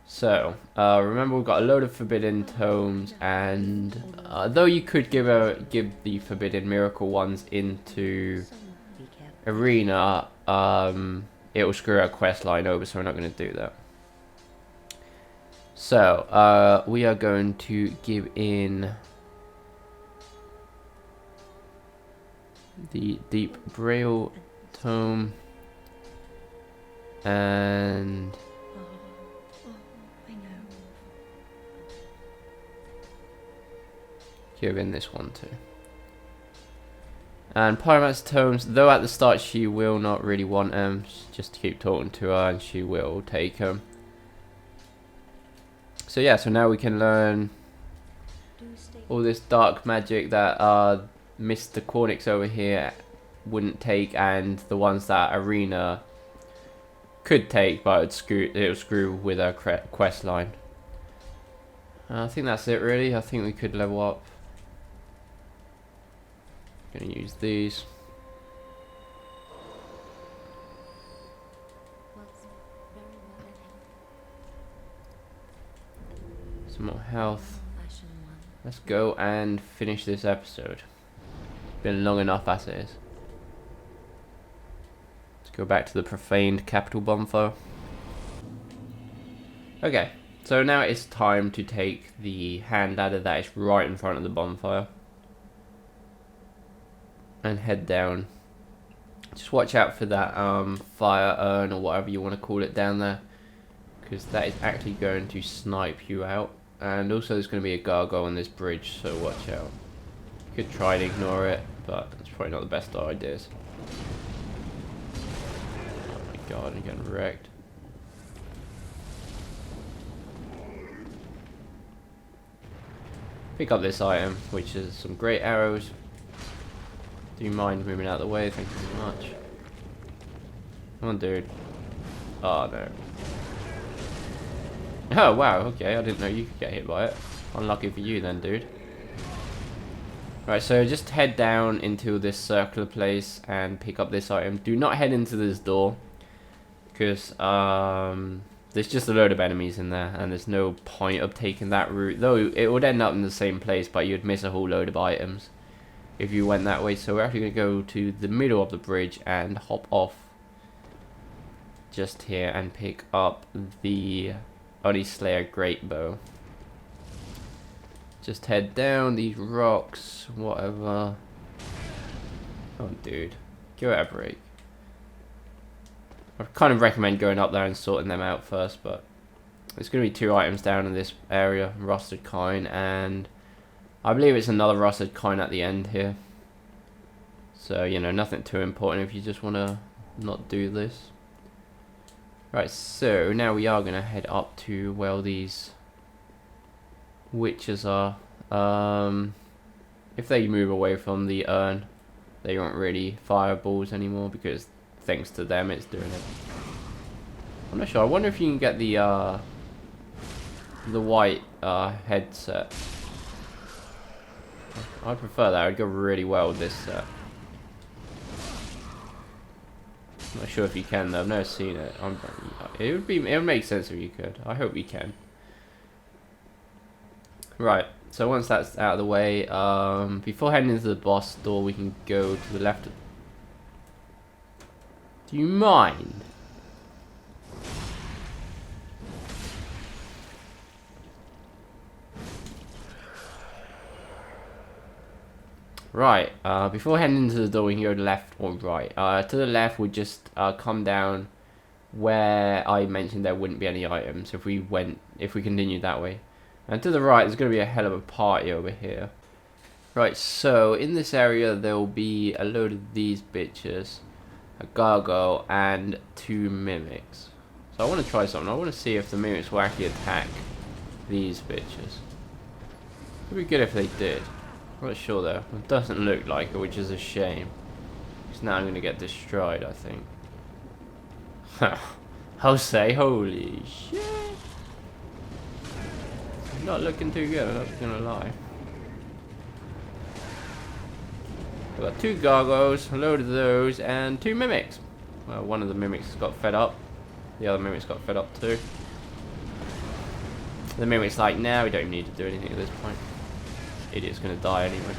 So, remember we've got a load of Forbidden Tomes, and though you could give the Forbidden Miracle ones into Arena, it will screw our quest line over, so we're not going to do that. So, we are going to give in the Deep Braille Tome, and give in this one too. And Pyromancer Tomes, though at the start she will not really want them, just to keep talking to her and she will take them. So yeah, so now we can learn all this dark magic that Mr. Cornix over here wouldn't take, and the ones that Arena could take, but it would screw with our quest line. I think that's it really. I think we could level up. Gonna use these. Some more health. Let's go and finish this episode. Been long enough as it is. Let's go back to the Profaned Capital bonfire. Okay, so now it's time to take the hand ladder that is right in front of the bonfire and head down. Just watch out for that fire urn or whatever you want to call it down there, because that is actually going to snipe you out. And also there's going to be a gargoyle on this bridge, so watch out. You could try and ignore it, but it's probably not the best of ideas. Oh my god, I'm getting wrecked. Pick up this item, which is some great arrows. Do you mind moving out of the way? Thank you so much. Come on, dude. Oh, no. Oh, wow, okay. I didn't know you could get hit by it. Unlucky for you then, dude. Right, so just head down into this circular place and pick up this item. Do not head into this door, because there's just a load of enemies in there, and there's no point of taking that route. Though it would end up in the same place, but you'd miss a whole load of items if you went that way. So we're actually going to go to the middle of the bridge and hop off just here and pick up the Oni Slayer Great Bow. Just head down these rocks, whatever. Oh, dude, give it a break. I kind of recommend going up there and sorting them out first, but there's going to be 2 items down in this area, rusted coin, and I believe it's another rusted coin at the end here. So, you know, nothing too important if you just want to not do this. Right, so now we are going to head up to where these witches are. If they move away from the urn, they aren't really fireballs anymore, because thanks to them it's doing it. I'm not sure. I wonder if you can get the white headset. I prefer that. It would go really well with this set. I'm not sure if you can though. I've never seen it. It would make sense if you could. I hope you can. Right. So once that's out of the way, before heading into the boss door, we can go to the left. Do you mind? Right, before heading into the door, we can go left or right. To the left, we just come down where I mentioned there wouldn't be any items if we continued that way. And to the right, there's going to be a hell of a party over here. Right, so in this area, there will be a load of these bitches. a gargoyle, and 2 mimics. So I want to try something. I want to see if the mimics will actually attack these bitches. It would be good if they did. I'm not sure though. It doesn't look like it, which is a shame. Because now I'm going to get destroyed, I think. I'll say, holy shit. Not looking too good, I'm not going to lie. We've got 2 gargoyles, a load of those, and 2 mimics. Well, one of the mimics got fed up. The other mimics got fed up too. The mimic's like, nah, we don't even need to do anything at this point. Idiot's going to die anyway.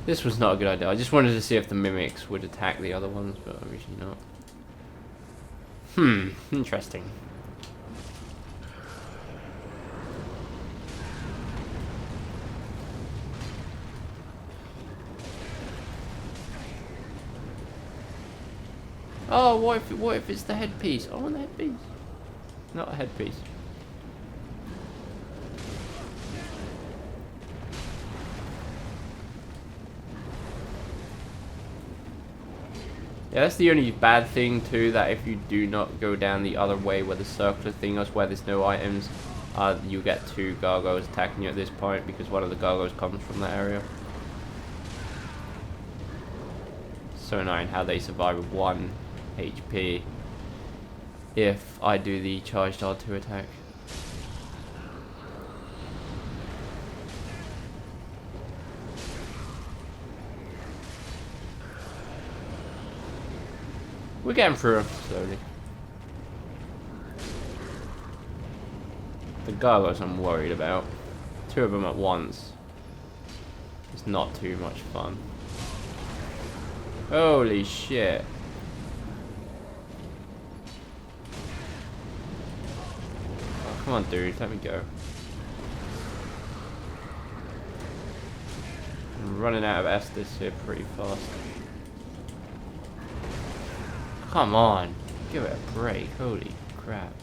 This was not a good idea. I just wanted to see if the mimics would attack the other ones, but obviously not. Interesting. Oh, what if it's the headpiece? I want the headpiece. Not a headpiece. Yeah, that's the only bad thing too, that if you do not go down the other way where the circular thing is, where there's no items, you get 2 gargoyles attacking you at this point, because one of the gargoyles comes from that area. So annoying how they survive with 1 HP if I do the charged R2 attack. We're getting through them slowly. The gargoyles I'm worried about. 2 of them at once. It's not too much fun. Holy shit. Oh, come on, dude, let me go. I'm running out of Estus here pretty fast. Come on, give it a break, holy crap.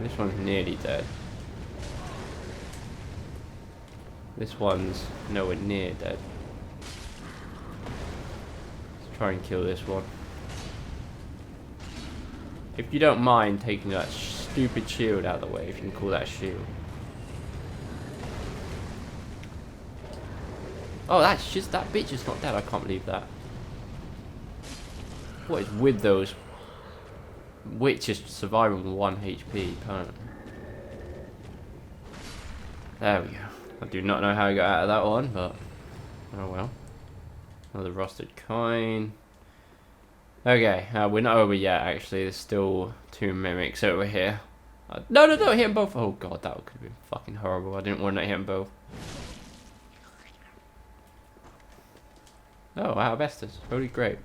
This one's nearly dead. This one's nowhere near dead. Let's try and kill this one. If you don't mind taking that stupid shield out of the way, if you can call that a shield. Oh, that's just, that bitch is not dead. I can't believe that. What is with those witches surviving with 1 HP permanently? There we go. I do not know how I got out of that one, but oh well. Another rusted coin. Okay, we're not over yet actually. There's still 2 mimics over here. No, hit them both. Oh god, that could have been fucking horrible. I didn't want to hit them both. Oh, out of Estus. Holy grape.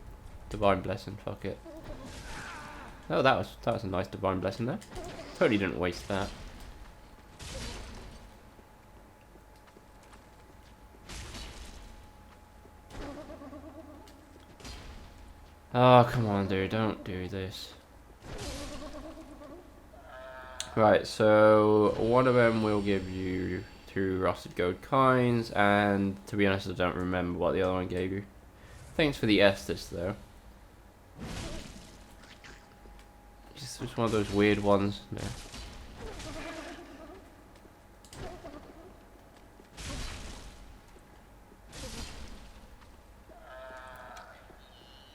Divine blessing, fuck it. Oh, that was a nice divine blessing there. Totally didn't waste that. Oh, come on, dude, don't do this. Right, so one of them will give you 2 rusted gold coins, and to be honest, I don't remember what the other one gave you. Thanks for the Estus, though. Just one of those weird ones. No.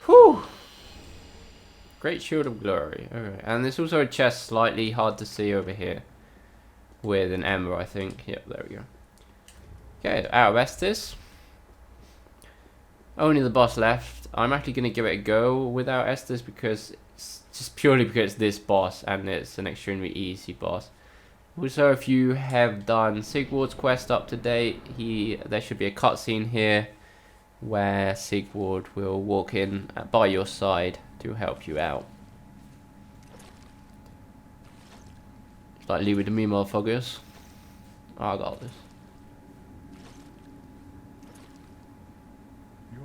Whew! Great Shield of Glory. Okay, and there's also a chest slightly hard to see over here. With an ember, I think. Yep, there we go. Okay, out of Estus. Only the boss left. I'm actually going to give it a go without Estus because it's just purely because it's this boss and it's an extremely easy boss. Also, if you have done Sigward's quest up to date, there should be a cutscene here where Sigward will walk in by your side to help you out. Like, leave it to me, motherfuckers. I got this. Your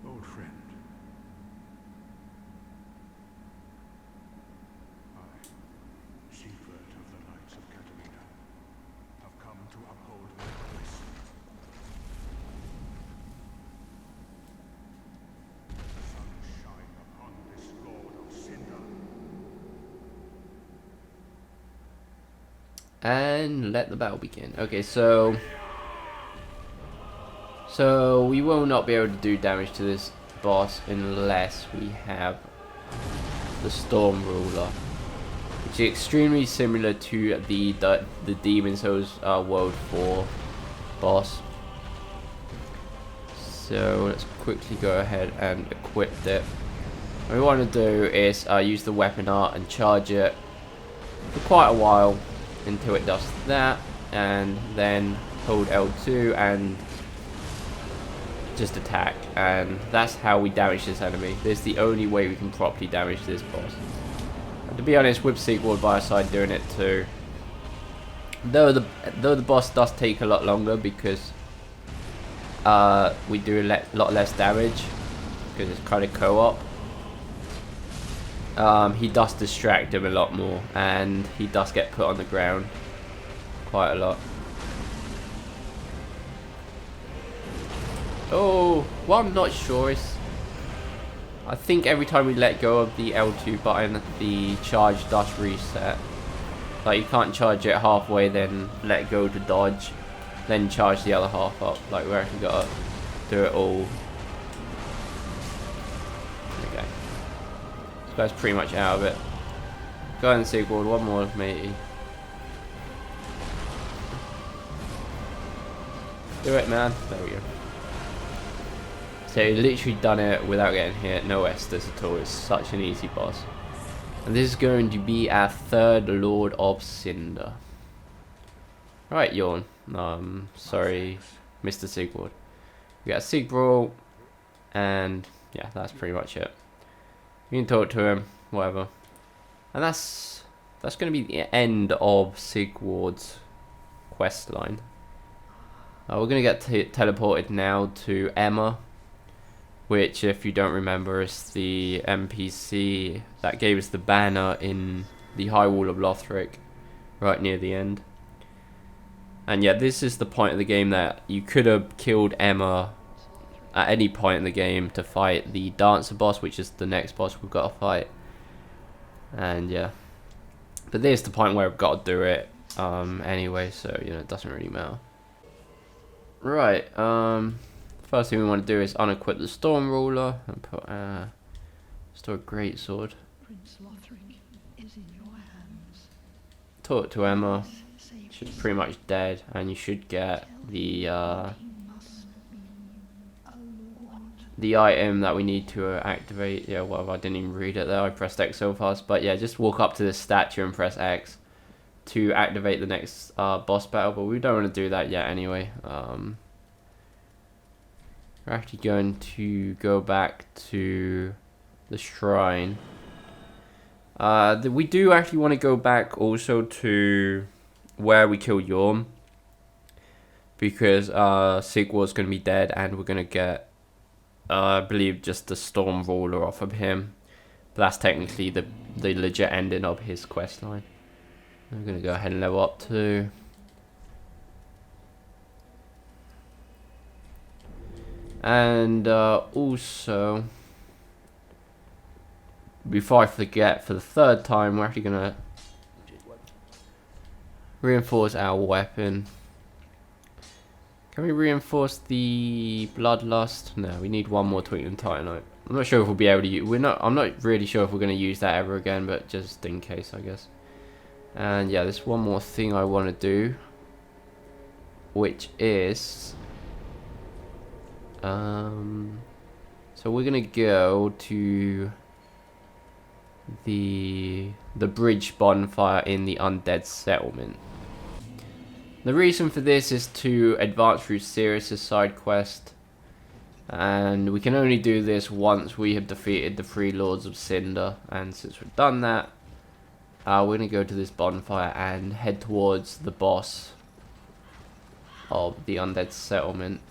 old friend. I, Secret of the Knights of Catalan. And let the battle begin. Okay, so we will not be able to do damage to this boss unless we have the Storm Ruler, which is extremely similar to the Demon Souls World 4 boss. So let's quickly go ahead and equip it. What we want to do is use the weapon art and charge it for quite a while until it does that, and then hold L2 and just attack, and that's how we damage this enemy. This is the only way we can properly damage this boss. And to be honest, with Sigward by our side doing it too, though the boss does take a lot longer because we do a lot less damage because it's kind of co-op. He does distract him a lot more, and he does get put on the ground quite a lot. Oh, what I'm not sure is, I think every time we let go of the L2 button, the charge does reset. Like, you can't charge it halfway, then let go to dodge, then charge the other half up. Like, we actually gotta do it all. Okay. This guy's pretty much out of it. Go ahead and Sigward, one more, matey. Do it, man. There we go. So he literally done it without getting hit, no Estus at all. It's such an easy boss. And this is going to be our third Lord of Cinder. Right, yawn. Sorry, Mr. Sigward. We got Sigbrawl, and yeah, that's pretty much it. You can talk to him, whatever. And that's going to be the end of Sigward's quest line. We're going to get teleported now to Emma, which, if you don't remember, is the NPC that gave us the banner in the High Wall of Lothric, right near the end. And yeah, this is the point of the game that you could have killed Emma at any point in the game to fight the Dancer boss, which is the next boss we've got to fight. And yeah, but this is the point where we've got to do it anyway, so you know, it doesn't really matter. Right, first thing we want to do is unequip the Storm Ruler and put store a greatsword. Prince Lothric is in your hands. Talk to Emma. She's pretty much dead, and you should get the item that we need to activate. Yeah, whatever. I didn't even read it there. I pressed X so fast, but yeah, just walk up to this statue and press X to activate the next boss battle. But we don't want to do that yet, anyway. We're actually going to go back to the shrine. We do actually want to go back also to where we killed Yorm, because Sigward's going to be dead, and we're going to get, I believe, just the Storm Ruler off of him. But that's technically the legit ending of his quest line. I'm going to go ahead and level up too. And also, before I forget, for the third time, we're actually going to reinforce our weapon. Can we reinforce the Bloodlust? No, we need one more Twinkling Titanite. I'm not sure if we'll be able to use. I'm not really sure if we're going to use that ever again, but just in case, I guess. And yeah, there's one more thing I want to do, which is so we're gonna go to the bridge bonfire in the Undead Settlement. The reason for this is to advance through Sirius's side quest, and we can only do this once we have defeated the 3 Lords of Cinder. And since we've done that, we're gonna go to this bonfire and head towards the boss of the Undead Settlement.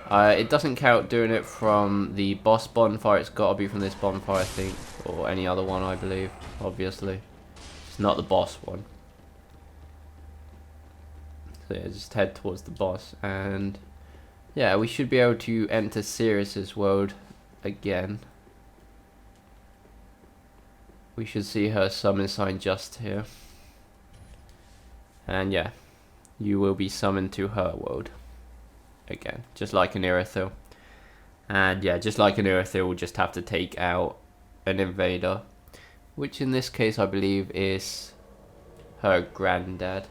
It doesn't count doing it from the boss bonfire. It's got to be from this bonfire, I think, or any other one, I believe. Obviously, it's not the boss one. So yeah, just head towards the boss, and yeah, we should be able to enter Sirius's world again. We should see her summon sign just here. And yeah, you will be summoned to her world again, just like an Irithyll. And yeah, just like an Irithyll, we'll just have to take out an invader, which in this case I believe is her granddad.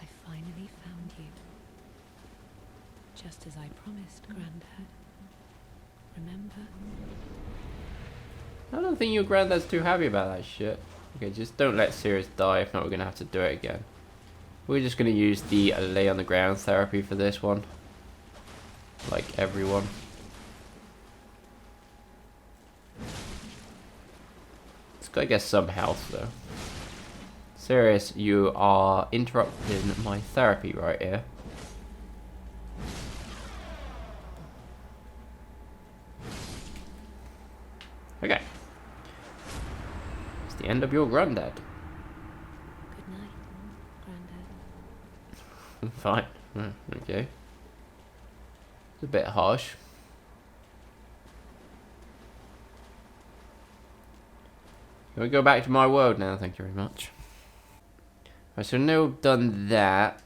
I finally found you. Just as I promised, Granddad. Remember? I don't think your granddad's too happy about that shit. Okay, just don't let Sirius die, if not we're going to have to do it again. We're just going to use the lay on the ground therapy for this one. Like everyone. It's got to get some health though. Sirius, you are interrupting my therapy right here. Okay. It's the end of your granddad. Good night, Granddad. Fine. Okay. It's a bit harsh. Can we go back to my world now? Thank you very much. Right, so now we've done that,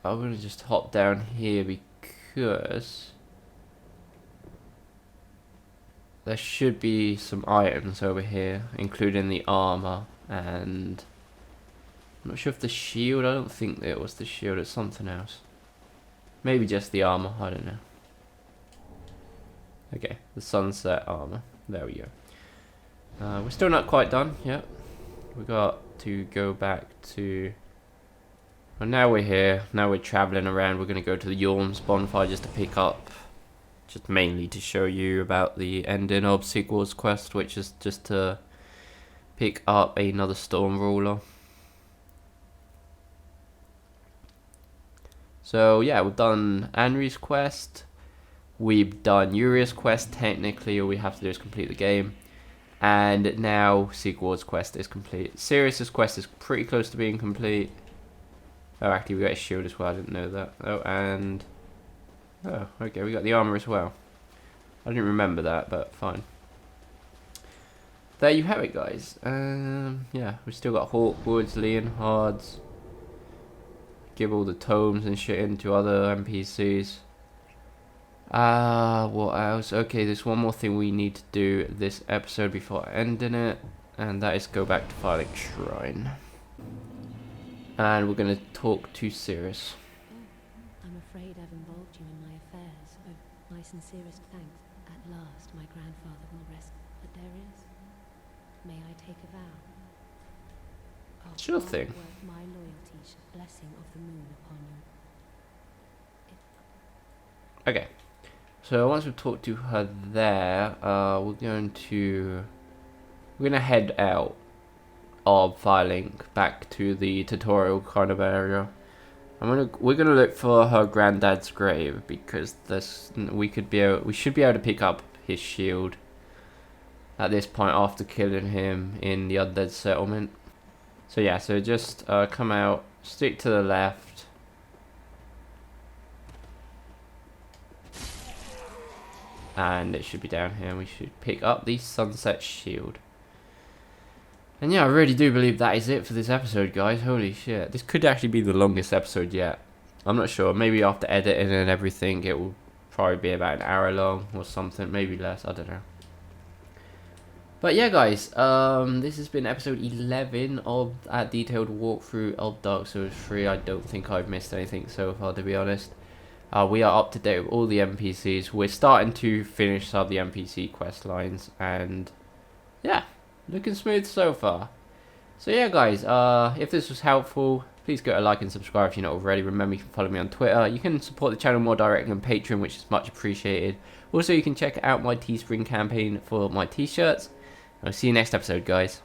I'm going to just hop down here because there should be some items over here, including the armor and I'm not sure if the shield, I don't think it was the shield, it's something else. Maybe just the armor, I don't know. Okay, the sunset armor, there we go. We're still not quite done yet. We got to go back to... Well, now we're here, now we're traveling around. We're going to go to the Yorm's bonfire just to pick up, just mainly to show you about the ending of Sigward's quest, which is just to pick up another Storm Ruler. So yeah, we've done Anri's quest, we've done Uria's quest technically, all we have to do is complete the game. And now Sigward's quest is complete. Sirius's quest is pretty close to being complete. Oh, actually we got a shield as well, I didn't know that. Oh, and... Oh, okay, we got the armor as well. I didn't remember that, but fine. There you have it, guys. Yeah, we've still got Hawkwoods, Leonhards. Give all the tomes and shit into other NPCs. What else? Okay, there's one more thing we need to do this episode before ending it, and that is go back to Firelink Shrine. And we're going to talk to Sirius. Oh, I'm afraid I've involved you in my affairs. Oh, my sincerest thanks. At last, my grandfather will rest. But there is. May I take a vow? Oh, Sure thing. My loyalty, blessing of the moon upon you. Okay. So once we've talked to her there, we're going to head out of Firelink back to the tutorial kind of area. We're gonna look for her granddad's grave because we should be able to pick up his shield at this point after killing him in the Undead Settlement. So yeah, so just come out, stick to the left. And it should be down here, and we should pick up the Sunset Shield. And yeah, I really do believe that is it for this episode, guys. Holy shit. This could actually be the longest episode yet. I'm not sure. Maybe after editing and everything, it will probably be about an hour long or something. Maybe less. I don't know. But yeah, guys. This has been episode 11 of that detailed walkthrough of Dark Souls 3. I don't think I've missed anything so far, to be honest. We are up to date with all the NPCs. We're starting to finish some of the NPC quest lines, and yeah, looking smooth so far. So yeah, guys, if this was helpful, please go to like and subscribe if you're not already. Remember, you can follow me on Twitter. You can support the channel more directly on Patreon, which is much appreciated. Also, you can check out my Teespring campaign for my t-shirts. I'll see you next episode, guys.